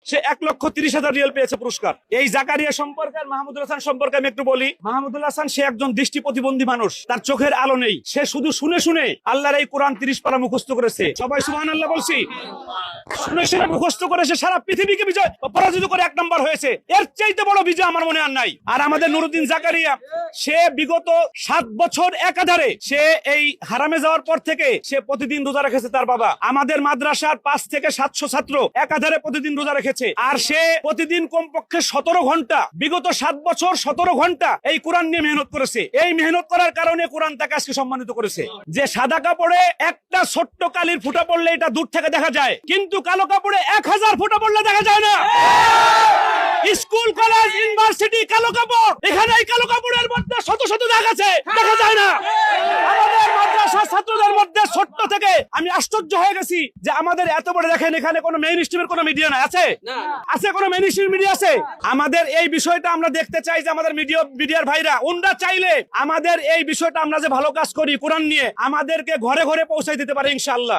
সে 1,30,000 Real পেয়েছে পুরস্কার। এই জাকারিয়া সম্পর্কে আর মাহমুদুল হাসান সম্পর্কে আমি একটু বলি। মাহমুদুল হাসান সে একজন দৃষ্টি প্রতিবন্ধী মানুষ, তার চোখের আলো নেই। সে শুধু শুনে শুনে আল্লাহর এই কোরআন 30 পারা মুখস্থ করেছে। সবাই সুবহানাল্লাহ বলছি। শুনে শুনে মুখস্থ করে সে সারা পৃথিবীকে বিজয় পরাজিত করে 1 নম্বর হয়েছে। এর চাইতে বড় বিজয় আমার মনে আর নাই। আর আমাদের নুরুদ্দিন জাকারিয়া, সে বিগত 7 বছর একাধারে সে এই হারামে যাওয়ার পর থেকে সে প্রতিদিন রোজা রেখেছে। তার বাবা আমাদের মাদ্রাসার 5 থেকে 700 ছাত্র একাধারে প্রতিদিন রোজা রেখেছে। আর সে প্রতিদিন কমপক্ষে 17 ঘন্টা, বিগত 7 বছর 17 ঘন্টা এই কোরআন নিয়ে মেহনত করেছে। এই মেহনত করার কারণে কোরআন তাকে আজকে সম্মানিত করেছে। যে সাদা কাপড়ে একটা ছোট্ট কালির ফুটা পড়লে এটা দূর থেকে দেখা যায়, কিন্তু কালো কাপড়ে 1000 ফুটা পড়লে দেখা যায় না। স্কুল, কলেজ, ইউনিভার্সিটি কালো কাপড়, এখানে এই কালো কাপড়ের মধ্যে শত শত দাগ আছে, দেখা যায় না। আমাদের মাদ্রাসার ছাত্রদের মধ্যে ছোট্ট থেকে আমি আশ্চর্য হয়ে গেছি যে আমাদের এত বড়, দেখেন এখানে কোনো মেইন স্ট্রিমের কোনো মিডিয়া নাই, আছে আছে কোনো মেইন স্ট্রিম মিডিয়া আছে? আমাদের এই বিষয়টা আমরা দেখতে চাই যে আমাদের মিডিয়ার ভাইরা ওনরা চাইলে আমাদের এই বিষয়টা আমরা যে ভালো কাজ করি কোরআন নিয়ে, আমাদেরকে ঘরে ঘরে পৌঁছাই দিতে পারে ইনশাআল্লাহ।